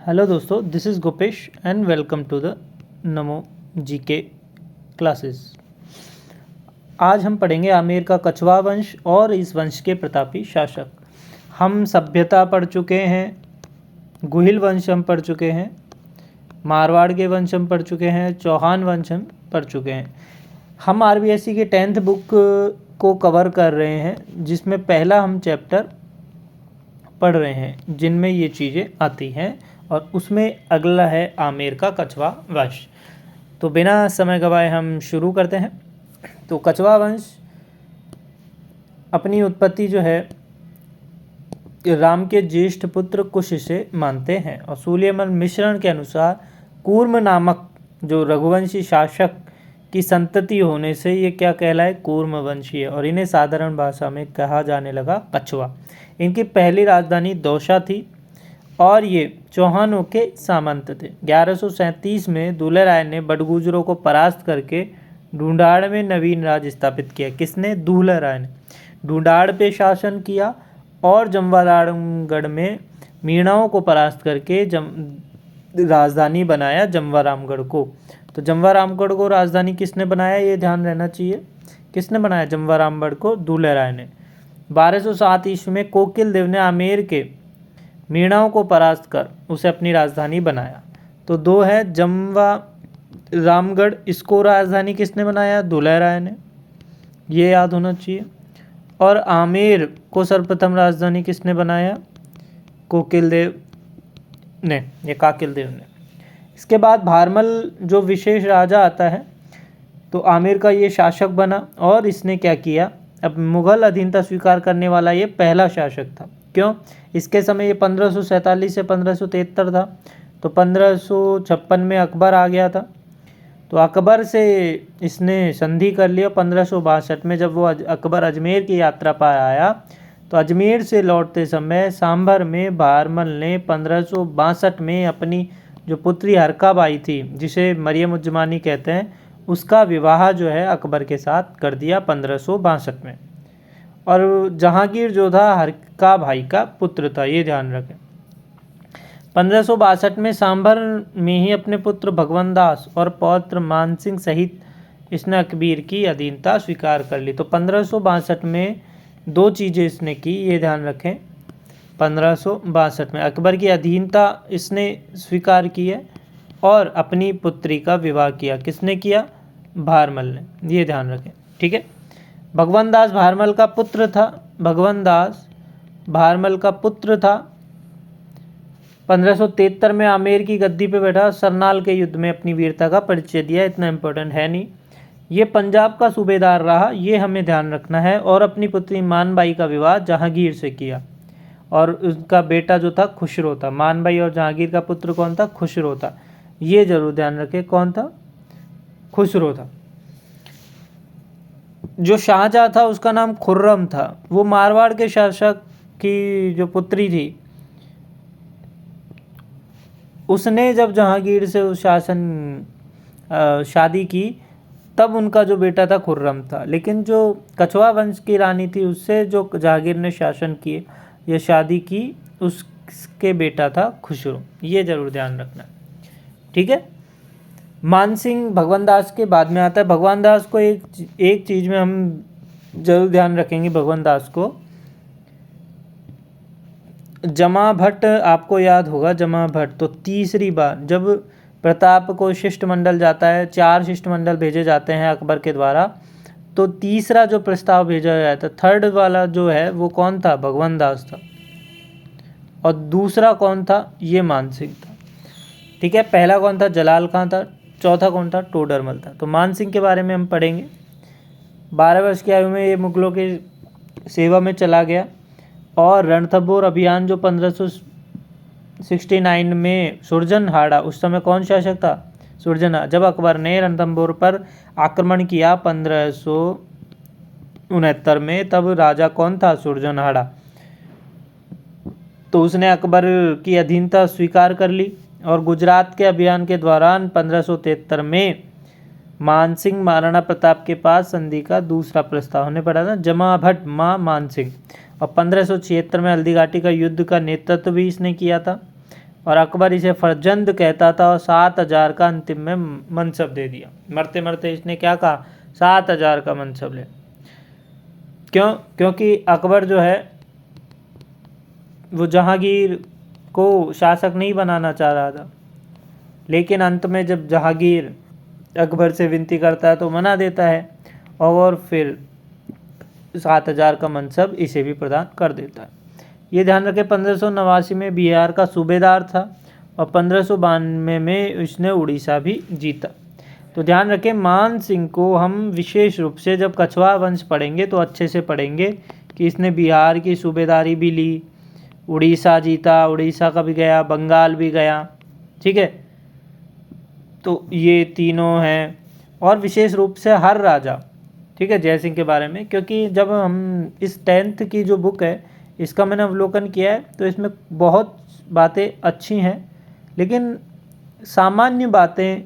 Hello दोस्तों, this is Gopesh and welcome to the Namo GK classes. आज हम पढ़ेंगे आमेर का कछवा वंश और इस वंश के प्रतापी शासक। हम सभ्यता पढ़ चुके हैं, गुहिल वंश हम पढ़ चुके हैं, मारवाड़ के वंश हम पढ़ चुके हैं, चौहान वंश हम पढ़ चुके हैं। हम आरबीएससी की 10th बुक को कवर कर रहे हैं, जिसमें पहला हम चैप्टर पढ़ रहे हैं जिनमें ये चीज़ें आती हैं, और उसमें अगला है आमेर का कछवा वंश। तो बिना समय गवाए हम शुरू करते हैं। तो कछवा वंश अपनी उत्पत्ति जो है राम के ज्येष्ठ पुत्र कुश से मानते हैं, और सूर्यमल मिश्रण के अनुसार कूर्म नामक जो रघुवंशी शासक की संतति होने से ये क्या कहलाए, कूर्म वंशीय, और इन्हें साधारण भाषा में कहा जाने लगा कछवा। इनकी पहली राजधानी दौसा थी और ये चौहानों के सामंत थे। 1137 में दुलेराय ने बडगुजरों को परास्त करके ढूंढाड़ में नवीन राज स्थापित किया। किसने? दुलेराय ने ढूंढाड़ पे शासन किया और जमवारामगढ़ में मीणाओं को परास्त करके राजधानी बनाया जमवारामगढ़ को। तो जमवारामगढ़ को राजधानी किसने बनाया, ये ध्यान रहना चाहिए। किसने बनाया जमवारामगढ़ को? दुलेराय ने। 1207 ईस्वी में कोकिल देव ने आमेर के मीणाओं को परास्त कर उसे अपनी राजधानी बनाया। तो दो है जमवारामगढ़, इसको राजधानी किसने बनाया? दुलेराय ने, ये याद होना चाहिए। और आमेर को सर्वप्रथम राजधानी किसने बनाया? कोकिल देव ने या काकिल देव ने। इसके बाद भारमल जो विशेष राजा आता है, तो आमेर का ये शासक बना, और इसने क्या किया, अब मुगल अधीनता स्वीकार करने वाला ये पहला शासक था। क्यों? इसके समय ये 1547 से 1573 था। तो 1556 में अकबर आ गया था, तो अकबर से इसने संधि कर लिया। 1562 में जब वो अकबर अजमेर की यात्रा पर आया, तो अजमेर से लौटते समय सांभर में भारमल ने 1562 में अपनी जो पुत्री हरकाबाई थी, जिसे मरियम उज्जमानी कहते हैं, उसका विवाह जो है अकबर के साथ कर दिया 1562 में। और जहांगीर जो था हरका भाई का पुत्र था, ये ध्यान रखें। 1562 में सांभर में ही अपने पुत्र भगवान दास और पौत्र मानसिंह सहित इसने अकबर की अधीनता स्वीकार कर ली। तो 1562 में दो चीज़ें इसने की, ये ध्यान रखें। 1562 में अकबर की अधीनता इसने स्वीकार की है और अपनी पुत्री का विवाह किया। किसने किया? भारमल ने, ये ध्यान रखें, ठीक है। भगवान दास भारमल का पुत्र था। भगवान दास भारमल का पुत्र था। 1573 में आमेर की गद्दी पे बैठा, सरनाल के युद्ध में अपनी वीरता का परिचय दिया। इतना इम्पोर्टेंट है नहीं। ये पंजाब का सूबेदार रहा, ये हमें ध्यान रखना है, और अपनी पुत्री मानबाई का विवाह जहांगीर से किया, और उसका बेटा जो था खुसरो था। मानबाई और जहांगीर का पुत्र कौन था? खुसरो था। ये जरूर ध्यान रखें, कौन था? खुसरो था। जो शाहजहाँ था उसका नाम खुर्रम था। वो मारवाड़ के शासक की जो पुत्री थी, उसने जब जहांगीर से उस शादी की, तब उनका जो बेटा था खुर्रम था। लेकिन जो कछवा वंश की रानी थी, उससे जो जहांगीर ने शासन किए या शादी की, उसके बेटा था खुसरो। ये जरूर ध्यान रखना, ठीक है। मानसिंह भगवान दास के बाद में आता है। भगवान दास को एक चीज़ में हम जरूर ध्यान रखेंगे। भगवान दास को जमा भट्ट, आपको याद होगा जमा भट्ट, तो तीसरी बार जब प्रताप को शिष्टमंडल जाता है, 4 शिष्टमंडल भेजे जाते हैं अकबर के द्वारा, तो तीसरा जो प्रस्ताव भेजा जाता है, थर्ड वाला जो है, वो कौन था? भगवान दास था। और दूसरा कौन था? ये मानसिंह था, ठीक है। पहला कौन था? जलाल खां था। चौथा कौन था? टोडरमल था। तो मानसिंह के बारे में हम पढ़ेंगे। 12 वर्ष की आयु में ये मुगलों के सेवा में चला गया, और रणथंभौर अभियान जो 1569 में सुरजनहाड़ा, उस समय कौन शासक था? सुरजनहाड़ा। जब अकबर ने रणथंभौर पर आक्रमण किया 1569 में, तब राजा कौन था? सुरजनहाड़ा। तो उसने अकबर की अधीनता स्वीकार कर ली, और गुजरात के अभियान के दौरान 1573 में मानसिंह महाराणा प्रताप के पास संधि का दूसरा प्रस्ताव ने पड़ा था, जमा भट्ट मां मानसिंह। और 1576 में हल्दीघाटी का युद्ध का नेतृत्व भी इसने किया था। और अकबर इसे फर्जंद कहता था और 7,000 का अंतिम में मनसब दे दिया। मरते मरते इसने क्या कहा, 7,000 का मनसब ले। क्यों? क्योंकि अकबर जो है वो जहांगीर को शासक नहीं बनाना चाह रहा था, लेकिन अंत में जब जहांगीर अकबर से विनती करता है तो मना देता है और फिर 7,000 का मनसब इसे भी प्रदान कर देता है। ये ध्यान रखें, 1589 में बिहार का सूबेदार था और 1592 में इसने उड़ीसा भी जीता। तो ध्यान रखें, मान सिंह को हम विशेष रूप से जब कछवाहा वंश पढ़ेंगे तो अच्छे से पढ़ेंगे कि इसने बिहार की सूबेदारी भी ली, उड़ीसा जीता, उड़ीसा का भी गया, बंगाल भी गया, ठीक है। तो ये तीनों हैं, और विशेष रूप से हर राजा, ठीक है, जय सिंह के बारे में, क्योंकि जब हम इस 10th की जो बुक है इसका मैंने अवलोकन किया है तो इसमें बहुत बातें अच्छी हैं, लेकिन सामान्य बातें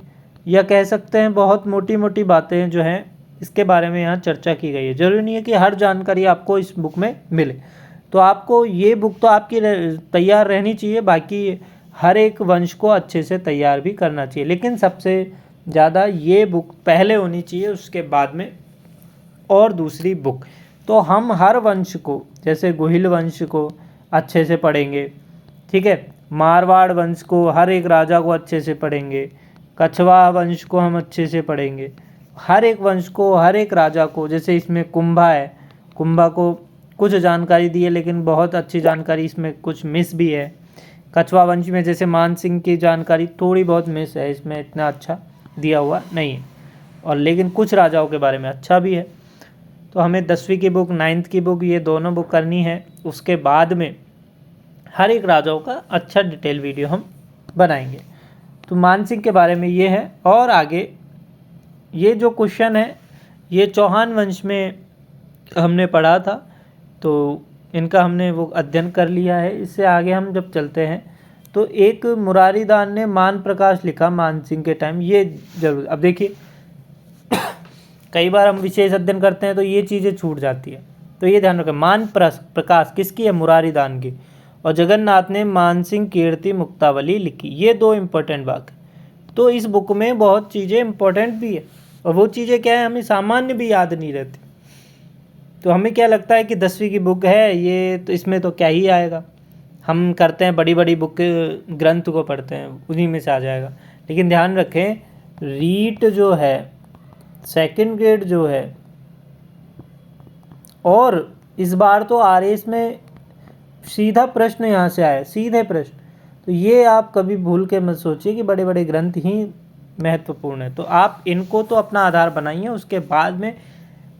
या कह सकते हैं बहुत मोटी मोटी बातें जो हैं इसके बारे में यहाँ चर्चा की गई है। ज़रूरी नहीं है कि हर जानकारी आपको इस बुक में मिले, तो आपको ये बुक तो आपकी तैयार रहनी चाहिए, बाकी हर एक वंश को अच्छे से तैयार भी करना चाहिए, लेकिन सबसे ज़्यादा ये बुक पहले होनी चाहिए, उसके बाद में और दूसरी बुक। तो हम हर वंश को, जैसे गोहिल वंश को अच्छे से पढ़ेंगे, ठीक है, मारवाड़ वंश को, हर एक राजा को अच्छे से पढ़ेंगे, कछवाहा वंश को हम अच्छे से पढ़ेंगे, हर एक वंश को, हर एक राजा को। जैसे इसमें कुंभा है, कुंभा को कुछ जानकारी दी है लेकिन बहुत अच्छी जानकारी इसमें कुछ मिस भी है। कछवाहा वंश में जैसे मान सिंह की जानकारी थोड़ी बहुत मिस है, इसमें इतना अच्छा दिया हुआ नहीं है, और लेकिन कुछ राजाओं के बारे में अच्छा भी है। तो हमें 10वीं की बुक, 9th की बुक, ये दोनों बुक करनी है, उसके बाद में हर एक राजाओं का अच्छा डिटेल वीडियो हम बनाएंगे। तो मान सिंह के बारे में ये है, और आगे ये जो क्वेश्चन है ये चौहान वंश में हमने पढ़ा था, तो इनका हमने वो अध्ययन कर लिया है। इससे आगे हम जब चलते हैं तो एक मुरारीदान ने मान प्रकाश लिखा मान सिंह के टाइम, ये जरूर। अब देखिए कई बार हम विशेष अध्ययन करते हैं तो ये चीज़ें छूट जाती है, तो ये ध्यान रखें, मान प्रकाश किसकी है, मुरारीदान की, और जगन्नाथ ने मान सिंह कीर्ति मुक्तावली लिखी। ये दो इम्पोर्टेंट बात है। तो इस बुक में बहुत चीज़ें इम्पोर्टेंट भी है, और वो चीज़ें क्या है हमें सामान्य भी याद नहीं रहती। तो हमें क्या लगता है कि 10वीं की बुक है ये, तो इसमें तो क्या ही आएगा, हम करते हैं बड़ी बड़ी बुक ग्रंथ को पढ़ते हैं, उन्हीं में से आ जाएगा। लेकिन ध्यान रखें, रीट जो है 2nd ग्रेड जो है, और इस बार तो RS में सीधा प्रश्न यहाँ से आया, सीधे प्रश्न। तो ये आप कभी भूल के मत सोचिए कि बड़े बड़े ग्रंथ ही महत्वपूर्ण है, तो आप इनको तो अपना आधार बनाइए, उसके बाद में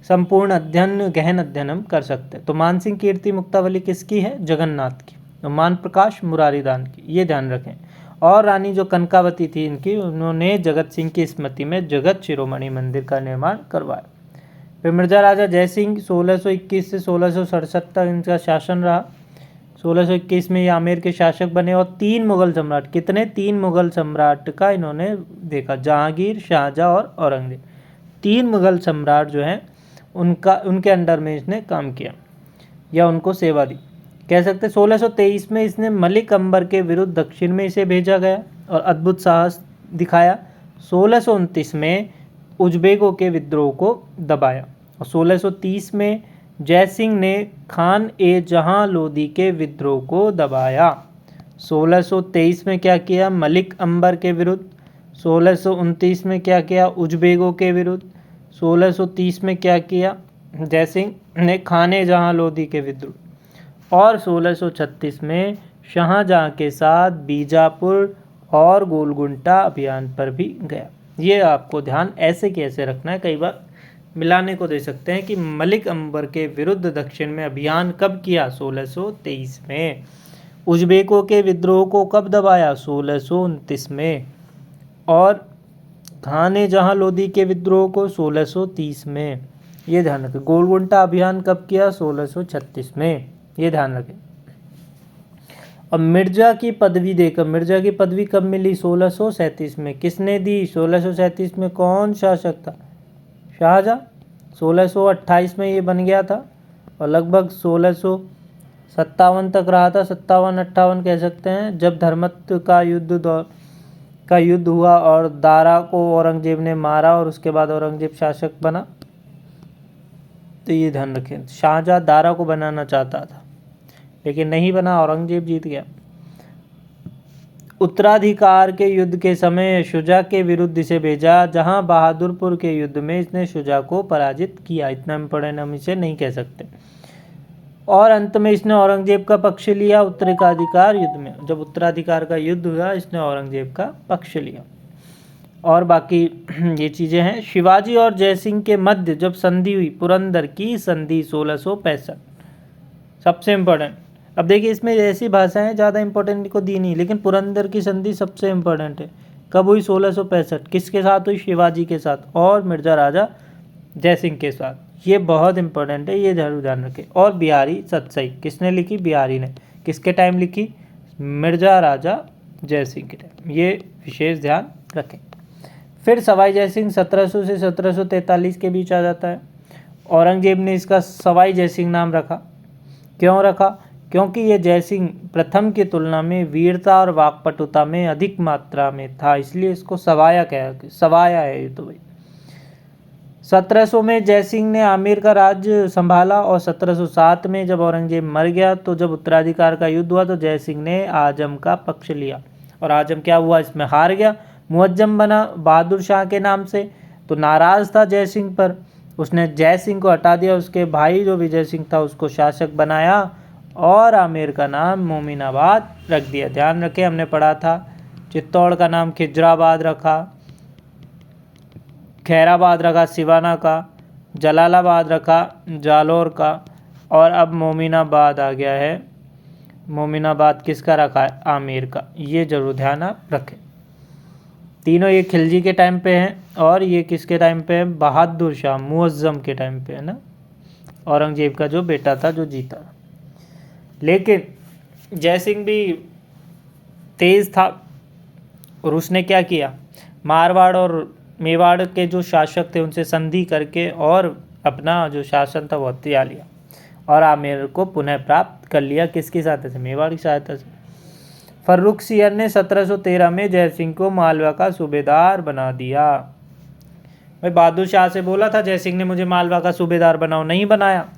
संपूर्ण अध्ययन, गहन अध्ययन हम कर सकते हैं। तो मान सिंह कीर्ति मुक्तावली किसकी है, जगन्नाथ की, तो मान प्रकाश मुरारीदान की, ये ध्यान रखें। और रानी जो कनकावती थी इनकी, उन्होंने जगत सिंह की स्मृति में जगत शिरोमणि मंदिर का निर्माण करवाया। फिर मिर्जा राजा जय सिंह 1621 से 1667 तक इनका शासन रहा। 1621 में ये आमेर के शासक बने, और 3 मुगल सम्राट, कितने, 3 मुगल सम्राट का इन्होंने देखा, जहांगीर, शाहजहाँ और औरंगजेब। 3 मुगल सम्राट जो हैं उनके अंडर में इसने काम किया या उनको सेवा दी, कह सकते। 1623 में इसने मलिक अंबर के विरुद्ध दक्षिण में इसे भेजा गया और अद्भुत साहस दिखाया। 1629 में उज्बेकों के विद्रोह को दबाया, और 1630 में जय सिंह ने खान ए जहां लोदी के विद्रोह को दबाया। 1623 में क्या किया, मलिक अंबर के विरुद्ध। 1629 में क्या किया, उज्बेकों के विरुद्ध। 1630 में क्या किया, जय सिंह ने खान ए जहां लोदी के विद्रोह। और 1636 में शाहजहाँ के साथ बीजापुर और गोलगुंटा अभियान पर भी गया। ये आपको ध्यान ऐसे कैसे रखना है, कई बार मिलाने को दे सकते हैं कि मलिक अंबर के विरुद्ध दक्षिण में अभियान कब किया, 1623 में। उज्बेकों के विद्रोह को कब दबाया, 1629 में। और खान ए जहां लोदी के विद्रोह को 1630 में। ये ध्यान रखें। गोलगुंटा अभियान कब किया, 1636 में। ये ध्यान रखें। और मिर्जा की पदवी देकर, मिर्जा की पदवी कब मिली, 1637 में। किसने दी, 1637 में कौन शासक था, शाहजहाँ। 1628 में ये बन गया था, और लगभग 1600 57 तक रहा था, 57-58 कह सकते हैं, जब धर्मत्व का युद्ध हुआ और दारा को औरंगजेब ने मारा और उसके बाद औरंगजेब शासक बना। तो ये ध्यान रखें, शाहजहाँ दारा को बनाना चाहता था लेकिन नहीं बना, औरंगजेब जीत गया। उत्तराधिकार के युद्ध के समय शुजा के विरुद्ध इसे भेजा, जहां बहादुरपुर के युद्ध में इसने शुजा को पराजित किया। इतना इम्पोर्टेंट हम इसे नहीं कह सकते। और अंत में इसने औरंगजेब का पक्ष लिया उत्तराधिकार युद्ध में। जब उत्तराधिकार का युद्ध हुआ इसने औरंगजेब का पक्ष लिया। और बाकी ये चीज़ें हैं। शिवाजी और जयसिंह के मध्य जब संधि हुई, पुरंदर की संधि 1665, सबसे इम्पोर्टेंट। अब देखिए इसमें ऐसी भाषाएं ज़्यादा इंपॉर्टेंट को दी नहीं, लेकिन पुरंदर की संधि सबसे इम्पोर्टेंट है। कब हुई? 1665। किसके साथ हुई? शिवाजी के साथ और मिर्जा राजा जयसिंह के साथ। ये बहुत इंपॉर्टेंट है, ये जरूर ध्यान रखें। और बिहारी सतसई किसने लिखी? बिहारी ने। किसके टाइम लिखी? मिर्जा राजा जयसिंह के टाइम। ये विशेष ध्यान रखें। फिर सवाई जयसिंह 1700 से 1743 के बीच आ जाता है। औरंगजेब ने इसका सवाई जयसिंह नाम रखा। क्यों रखा? क्योंकि ये जयसिंह प्रथम की तुलना में वीरता और वाक्पटुता में अधिक मात्रा में था, इसलिए इसको सवाया है ये तो भाई। 1700 में जयसिंह ने आमेर का राज्य संभाला और 1707 में जब औरंगजेब मर गया तो जब उत्तराधिकार का युद्ध हुआ तो जयसिंह ने आजम का पक्ष लिया। और आजम क्या हुआ? इसमें हार गया, मुअज्जम बना बहादुर शाह के नाम से। तो नाराज था जयसिंह पर, उसने जयसिंह को हटा दिया, उसके भाई जो विजय सिंह था उसको शासक बनाया और आमेर का नाम मोमिनाबाद रख दिया। ध्यान रखें, हमने पढ़ा था चित्तौड़ का नाम खिजराबाद रखा, खैराबाद रखा सिवाना का, जलालाबाद रखा जालौर का, और अब मोमिनाबाद आ गया है। मोमिनाबाद किसका रखा है? आमेर का। ये जरूर ध्यान आप रखें। तीनों ये खिलजी के टाइम पे हैं और ये किसके टाइम पे है? बहादुर शाह मुअज्जम के टाइम पे है ना, औरंगजेब का जो बेटा था जो जीता। लेकिन जयसिंह भी तेज था और उसने क्या किया? मारवाड़ और मेवाड़ के जो शासक थे उनसे संधि करके और अपना जो शासन था वो हथिया लिया और आमेर को पुनः प्राप्त कर लिया। किसकी सहायता से? मेवाड़ की सहायता से। फर्रुखसियर ने 1713 में जयसिंह को मालवा का सूबेदार बना दिया। भाई बहादुर शाह से बोला था जयसिंह ने मुझे मालवा का सूबेदार बनाओ, नहीं बनाया।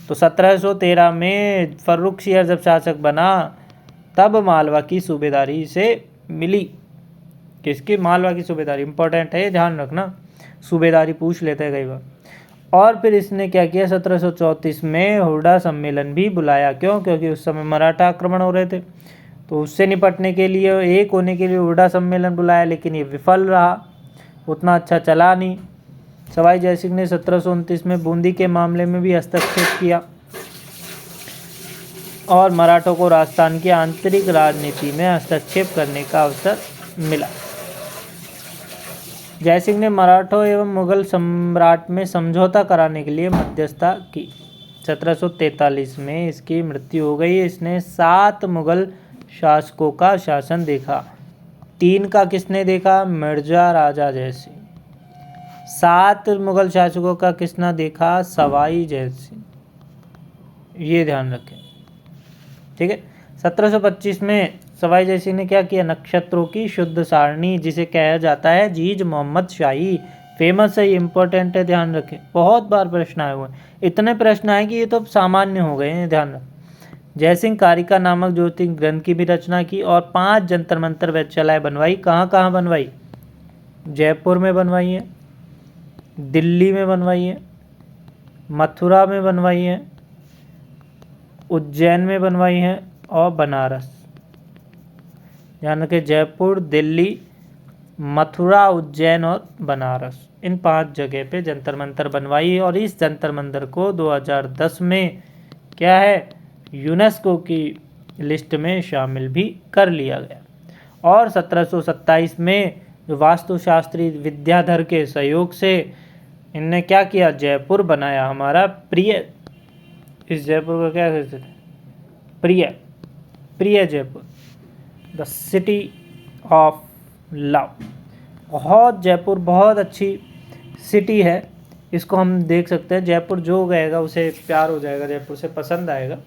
तो 1713 में फर्रुखसियर जब शासक बना तब मालवा की सूबेदारी से मिली। किसकी? मालवा की सूबेदारी। इंपॉर्टेंट है, ध्यान रखना, सूबेदारी पूछ लेते हैं कई बार। और फिर इसने क्या किया? 1734 में हुरडा सम्मेलन भी बुलाया। क्यों? क्योंकि उस समय मराठा आक्रमण हो रहे थे, तो उससे निपटने के लिए, एक होने के लिए हुरडा सम्मेलन बुलाया, लेकिन ये विफल रहा, उतना अच्छा चला नहीं। सवाई जयसिंह ने 1729 में बूंदी के मामले में भी हस्तक्षेप किया और मराठों को राजस्थान की आंतरिक राजनीति में हस्तक्षेप करने का अवसर मिला। जयसिंह ने मराठों एवं मुगल सम्राट में समझौता कराने के लिए मध्यस्थता की। 1743 में इसकी मृत्यु हो गई। इसने 7 मुगल शासकों का शासन देखा। 3 का किसने देखा? मिर्जा राजा जयसिंह। 7 मुगल शासकों का किसने देखा? सवाई जयसिंह। ये ध्यान रखें, ठीक है। 1725 में सवाई जयसिंह ने क्या किया? नक्षत्रों की शुद्ध सारणी, जिसे कहा जाता है जीज मोहम्मद शाही, फेमस है, इंपॉर्टेंट है, ध्यान रखें। बहुत बार प्रश्न आए हुए हैं, इतने प्रश्न आए कि ये तो सामान्य हो गए हैं, ध्यान रखें। जयसिंह कारिका नामक ज्योति ग्रंथ की भी रचना की और 5 जंतर मंतर वेधशालाएं बनवाई। कहाँ कहाँ बनवाई? जयपुर में बनवाई है, दिल्ली में बनवाई है, मथुरा में बनवाई है, उज्जैन में बनवाई है और बनारस। ध्यान रखें, जयपुर, दिल्ली, मथुरा, उज्जैन और बनारस, इन 5 जगह पे जंतर मंतर बनवाई। और इस जंतर मंतर को 2010 में क्या है? यूनेस्को की लिस्ट में शामिल भी कर लिया गया। और 1727 में वास्तुशास्त्री विद्याधर के सहयोग से इनने क्या किया? जयपुर बनाया हमारा प्रिय। इस जयपुर का क्या कहते थे? प्रिय Jaipur, the city of love. बहुत जयपुर बहुत अच्छी सिटी है, इसको हम देख सकते हैं। जयपुर जो गएगा उसे प्यार हो जाएगा, जयपुर से पसंद आएगा।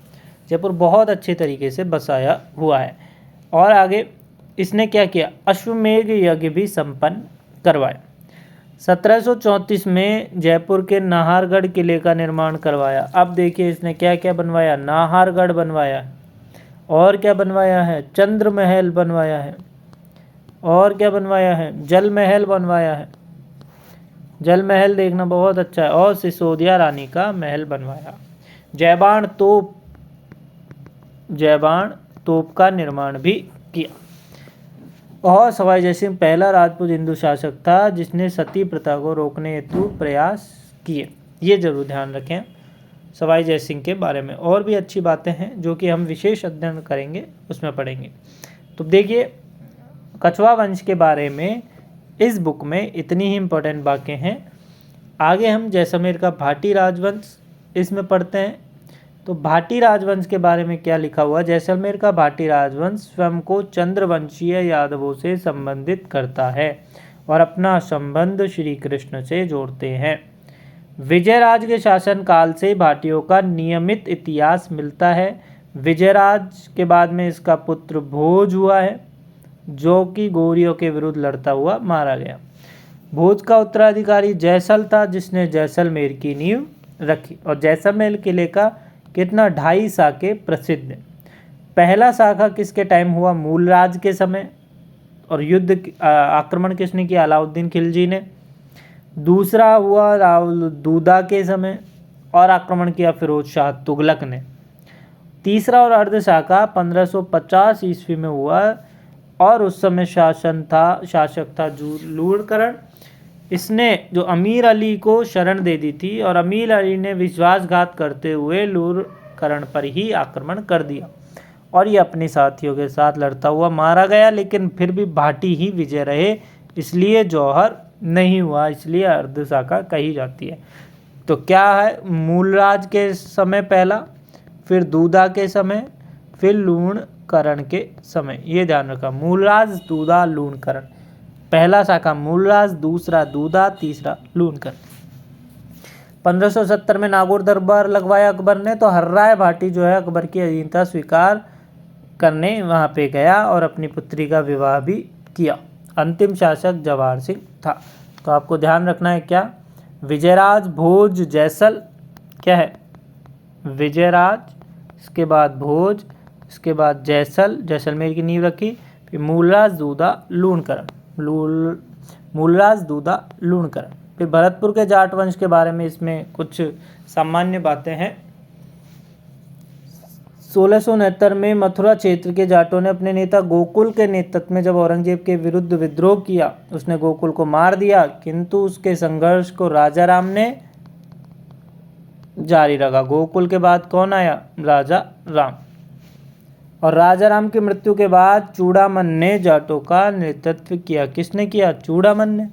जयपुर बहुत अच्छे तरीके से बसाया हुआ है। और आगे इसने क्या किया, अश्वमेध यज्ञ भी संपन्न करवाया। 1734 में जयपुर के नाहरगढ़ किले का निर्माण करवाया। अब देखिए इसने क्या क्या बनवाया, नाहरगढ़ बनवाया है, और क्या बनवाया है, चंद्र महल बनवाया है, और क्या बनवाया है, जल महल बनवाया है। जल महल देखना बहुत अच्छा है। और सिसोदिया रानी का महल बनवाया। जयबाण तोप का निर्माण भी किया। और सवाई जयसिंह पहला राजपूत हिंदू शासक था जिसने सती प्रथा को रोकने हेतु प्रयास किए। ये जरूर ध्यान रखें सवाई जयसिंह के बारे में। और भी अच्छी बातें हैं जो कि हम विशेष अध्ययन करेंगे, उसमें पढ़ेंगे। तो देखिए कछवा वंश के बारे में इस बुक में इतनी ही इम्पोर्टेंट बातें हैं। आगे हम जैसलमेर का भाटी राजवंश इसमें पढ़ते हैं। तो भाटी राजवंश के बारे में क्या लिखा हुआ, जैसलमेर का भाटी राजवंश स्वयं को चंद्रवंशीय यादवों से संबंधित करता है और अपना संबंध श्री कृष्ण से जोड़ते हैं। विजयराज के शासन काल से भाटियों का नियमित इतिहास मिलता है। विजयराज के बाद में इसका पुत्र भोज हुआ है जो कि गौरियों के विरुद्ध लड़ता हुआ मारा गया। भोज का उत्तराधिकारी जयसल था जिसने जैसलमेर की नींव रखी। और जैसलमेर किले का कितना 2.5 शाखे प्रसिद्ध है। पहला शाखा किसके टाइम हुआ, मूलराज के समय, और युद्ध आक्रमण किसने किया, अलाउद्दीन खिलजी ने। दूसरा हुआ राहुल दूदा के समय और आक्रमण किया फिरोज शाह तुगलक ने। तीसरा और अर्ध शाखा 1550 ईस्वी में हुआ और उस समय शासक था लूणकरण। इसने जो अमीर अली को शरण दे दी थी और अमीर अली ने विश्वासघात करते हुए लूणकरण पर ही आक्रमण कर दिया और ये अपने साथियों के साथ लड़ता हुआ मारा गया। लेकिन फिर भी भाटी ही विजय रहे, इसलिए जौहर नहीं हुआ, इसलिए अर्ध शाखा कही जाती है। तो क्या है, मूलराज के समय पहला, फिर दूदा के समय, फिर लूणकरण के समय। ये ध्यान रखा, मूलराज दूदा लूणकरण। पहला शाखा मूलराज, दूसरा दूदा, तीसरा लूणकरण। 1570 में नागौर दरबार लगवाया अकबर ने, तो हर्राय भाटी जो है अकबर की अधीनता स्वीकार करने वहाँ पे गया और अपनी पुत्री का विवाह भी किया। अंतिम शासक जवाहर सिंह था। तो आपको ध्यान रखना है क्या, विजयराज, भोज, जैसल, क्या है, विजयराज, इसके बाद भोज, इसके बाद जैसलमेर की नींव रखी, फिर मूलराज, दूदा, लूणकरण, मूलराज, दूदा, लूणकरण। फिर भरतपुर के जाट वंश के बारे में इसमें कुछ सामान्य बातें हैं। 1669 में मथुरा क्षेत्र के जाटों ने अपने नेता गोकुल के नेतृत्व में जब औरंगजेब के विरुद्ध विद्रोह किया, उसने गोकुल को मार दिया, किंतु उसके संघर्ष को राजा राम ने जारी रखा। गोकुल के बाद कौन आया, राजा राम। और राजा राम की मृत्यु के बाद चूड़ामन ने जाटों का नेतृत्व किया। किसने किया, चूड़ामन ने।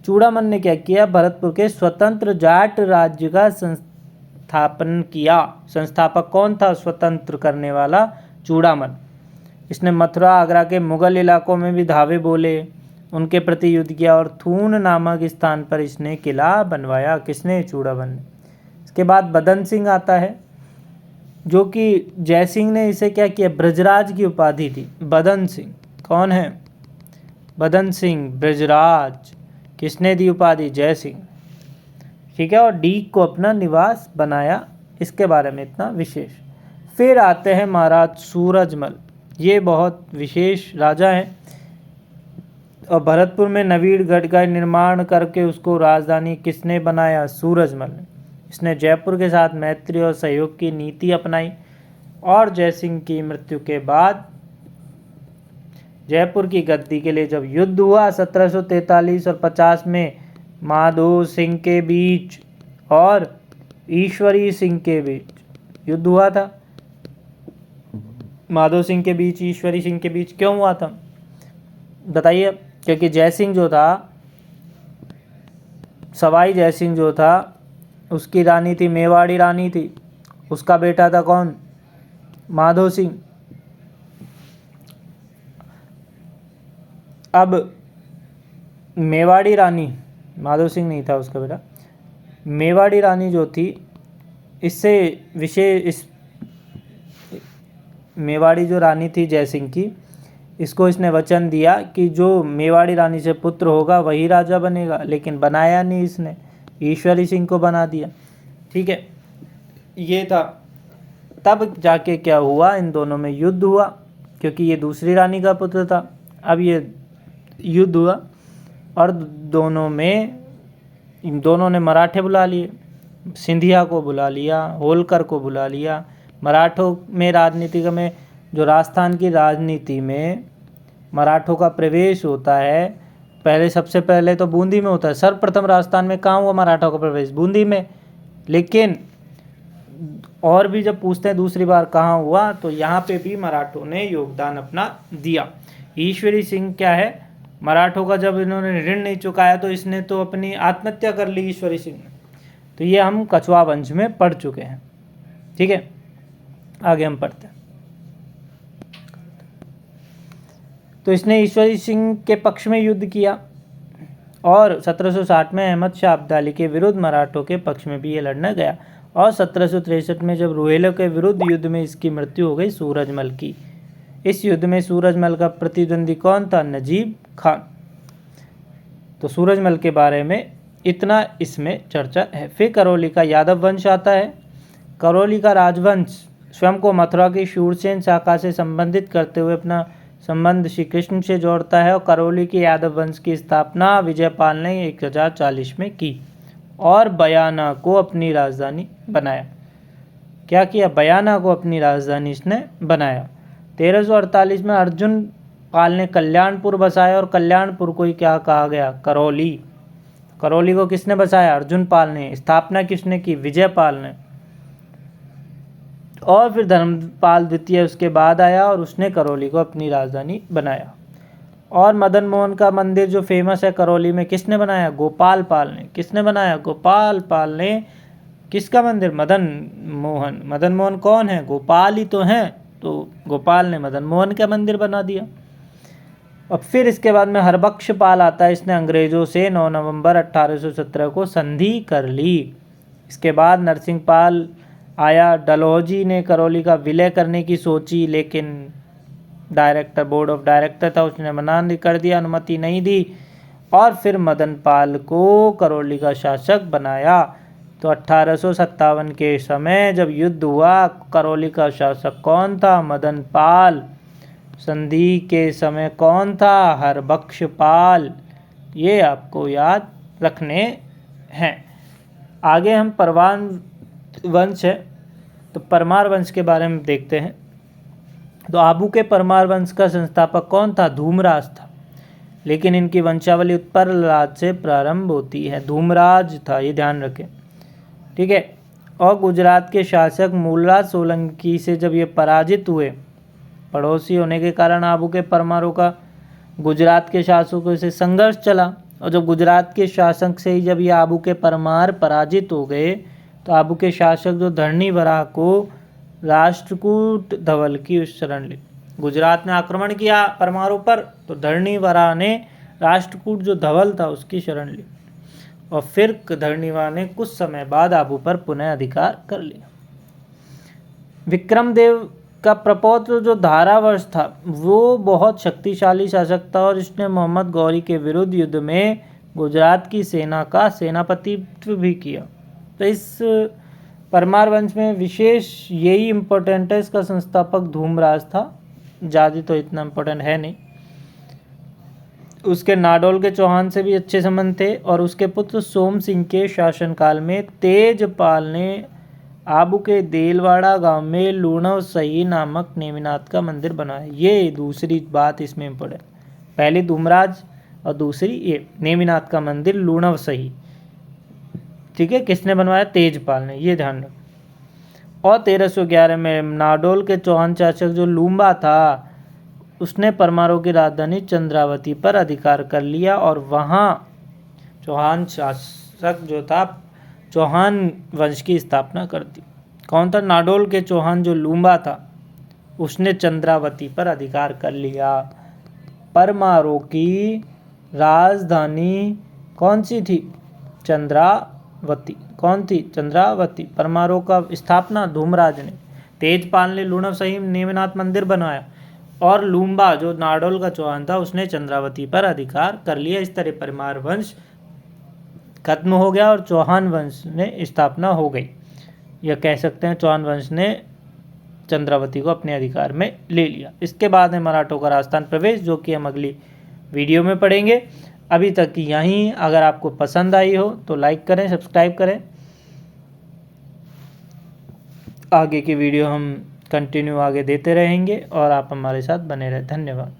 चूड़ामन ने क्या किया, भरतपुर के स्वतंत्र जाट राज्य का संस्थापन किया। संस्थापक कौन था, स्वतंत्र करने वाला चूड़ामन। इसने मथुरा आगरा के मुगल इलाकों में भी धावे बोले, उनके प्रति युद्ध किया और थून नामक स्थान पर इसने किला बनवाया। किसने, चूड़ामन ने। इसके बाद बदन सिंह आता है जो कि जयसिंह ने इसे क्या किया, ब्रजराज की उपाधि दी। बदन सिंह कौन है, बदन सिंह ब्रजराज, किसने दी उपाधि, जय सिंह। ठीक है, और डीग को अपना निवास बनाया। इसके बारे में इतना विशेष। फिर आते हैं महाराज सूरजमल, ये बहुत विशेष राजा हैं और भरतपुर में नवीनगढ़ का निर्माण करके उसको राजधानी किसने बनाया, सूरजमल ने। इसने जयपुर के साथ मैत्री और सहयोग की नीति अपनाई और जयसिंह की मृत्यु के बाद जयपुर की गद्दी के लिए जब युद्ध हुआ 1743 और 50 में माधो सिंह के बीच और ईश्वरी सिंह के बीच युद्ध हुआ था। माधो सिंह के बीच, ईश्वरी सिंह के बीच क्यों हुआ था बताइए। क्योंकि जयसिंह जो था, सवाई जयसिंह जो था, उसकी रानी थी मेवाड़ी रानी थी, उसका बेटा था कौन, माधो सिंह। अब मेवाड़ी रानी, माधो सिंह नहीं था उसका बेटा, मेवाड़ी रानी जो थी, इससे विशेष मेवाड़ी जो रानी थी जयसिंह की, इसको इसने वचन दिया कि जो मेवाड़ी रानी से पुत्र होगा वही राजा बनेगा, लेकिन बनाया नहीं इसने, ईश्वरी सिंह को बना दिया। ठीक है, ये था। तब जाके क्या हुआ, इन दोनों में युद्ध हुआ, क्योंकि ये दूसरी रानी का पुत्र था। अब ये युद्ध हुआ और इन दोनों ने मराठे बुला लिए, सिंधिया को बुला लिया, होलकर को बुला लिया। मराठों में राजनीति में, जो राजस्थान की राजनीति में मराठों का प्रवेश होता है, पहले सबसे पहले तो बूंदी में होता है। सर्वप्रथम राजस्थान में कहाँ हुआ मराठों का प्रवेश? बूंदी में। लेकिन और भी जब पूछते हैं दूसरी बार कहाँ हुआ, तो यहाँ पे भी मराठों ने योगदान अपना दिया। ईश्वरी सिंह क्या है, मराठों का जब इन्होंने ऋण नहीं चुकाया तो इसने तो अपनी आत्महत्या कर ली ईश्वरी सिंह ने। तो ये हम कछवा वंश में पढ़ चुके हैं। ठीक है, आगे हम पढ़ते हैं। तो इसने ईश्वरी सिंह के पक्ष में युद्ध किया और 1760 में अहमद शाह अब्दाली के विरुद्ध मराठों के पक्ष में भी ये लड़ने गया। और 1763 में जब रोहिलों के विरुद्ध युद्ध में इसकी मृत्यु हो गई सूरजमल की। इस युद्ध में सूरजमल का प्रतिद्वंदी कौन था? नजीब खान। तो सूरजमल के बारे में इतना इसमें चर्चा है। फिर करौली का यादव वंश आता है। करौली का राजवंश स्वयं को मथुरा की शूरसेन शाखा से संबंधित करते हुए अपना संबंध श्री कृष्ण से जोड़ता है। और करौली के यादव वंश की स्थापना विजयपाल ने 1040 में की और बयाना को अपनी राजधानी बनाया। क्या किया? बयाना को अपनी राजधानी इसने बनाया। 1348 में अर्जुन पाल ने कल्याणपुर बसाया और कल्याणपुर को ही क्या कहा गया? करौली। करौली को किसने बसाया? अर्जुन पाल ने। स्थापना किसने की? विजयपाल ने। और फिर धर्मपाल द्वितीय उसके बाद आया और उसने करौली को अपनी राजधानी बनाया। और मदन मोहन का मंदिर जो फेमस है करौली में, किसने बनाया? गोपाल पाल ने। किसने बनाया? गोपाल पाल ने। किसका मंदिर? मदन मोहन। मदन मोहन कौन है? गोपाल ही तो हैं। तो गोपाल ने मदन मोहन का मंदिर बना दिया। और फिर इसके बाद में हरबख्श पाल आता है। इसने अंग्रेजों से 9 नवंबर 1817 को संधि कर ली। इसके बाद नरसिंह पाल आया। डलहौजी ने करौली का विलय करने की सोची, लेकिन बोर्ड ऑफ डायरेक्टर था, उसने मना कर दिया, अनुमति नहीं दी। और फिर मदन पाल को करौली का शासक बनाया। तो 1857 के समय जब युद्ध हुआ, करौली का शासक कौन था? मदन पाल। संधि के समय कौन था? हरबख्श पाल। ये आपको याद रखने हैं। आगे हम परवान वंश है, तो परमार वंश के बारे में देखते हैं। तो आबू के परमार वंश का संस्थापक कौन था? धूमराज था। लेकिन इनकी वंशावली उत्पलराज से प्रारंभ होती है। धूमराज था, ये ध्यान रखें। ठीक है। और गुजरात के शासक मूलराज सोलंकी से जब ये पराजित हुए, पड़ोसी होने के कारण आबू के परमारों का गुजरात के शासकों से संघर्ष चला। और जब गुजरात के शासक से ही जब ये आबू के परमार पराजित हो गए, तो आबू के शासक जो धरणी वराह को राष्ट्रकूट धवल की शरण ली। गुजरात ने आक्रमण किया परमारों पर, तो धरणी वराह ने राष्ट्रकूट जो धवल था उसकी शरण ली। और फिर धरणी वराह ने कुछ समय बाद आबू पर पुनः अधिकार कर लिया। विक्रमदेव का प्रपौत्र जो धारावर्ष था वो बहुत शक्तिशाली शासक था और इसने मोहम्मद गौरी के विरुद्ध युद्ध में गुजरात की सेना का सेनापतित्व भी किया। तो इस परमार वंश में विशेष यही इम्पोर्टेंट है, इसका संस्थापक धूमराज था, ज़्यादा तो इतना इम्पोर्टेंट है नहीं। उसके नाडोल के चौहान से भी अच्छे संबंध थे और उसके पुत्र सोम सिंह के शासनकाल में तेजपाल ने आबू के देलवाड़ा गांव में लूणव सही नामक नेमिनाथ का मंदिर बनाया। ये दूसरी बात इसमें इम्पोर्टेंट, पहली धूमराज और दूसरी ये नेमिनाथ का मंदिर लूणव सही। ठीक है, किसने बनवाया? तेजपाल ने, ये ध्यान रखो। और 1311 में नाडोल के चौहान शासक जो लूम्बा था उसने परमारों की राजधानी चंद्रावती पर अधिकार कर लिया और वहाँ चौहान शासक जो था चौहान वंश की स्थापना कर दी। कौन था? नाडोल के चौहान जो लूम्बा था उसने चंद्रावती पर अधिकार कर लिया। परमारों की राजधानी कौन सी थी? चंद्रावती। कौन थी? चंद्रावती। परमारों का स्थापना धूमराज ने। तेजपाल ने लूणव सही नेमिनाथ मंदिर बनवाया और लूम्बा जो नाडोल का चौहान था उसने चंद्रावती पर अधिकार कर लिया। इस तरह परमार वंश खत्म हो गया और चौहान वंश ने स्थापना हो गई। यह कह सकते हैं चौहान वंश ने चंद्रावती को अपने अधिकार में ले लिया। इसके बाद है मराठों का राजस्थान प्रवेश, जो कि हम अगली वीडियो में पढ़ेंगे। अभी तक यहीं, अगर आपको पसंद आई हो तो लाइक करें, सब्सक्राइब करें। आगे की वीडियो हम कंटिन्यू आगे देते रहेंगे और आप हमारे साथ बने रहें। धन्यवाद।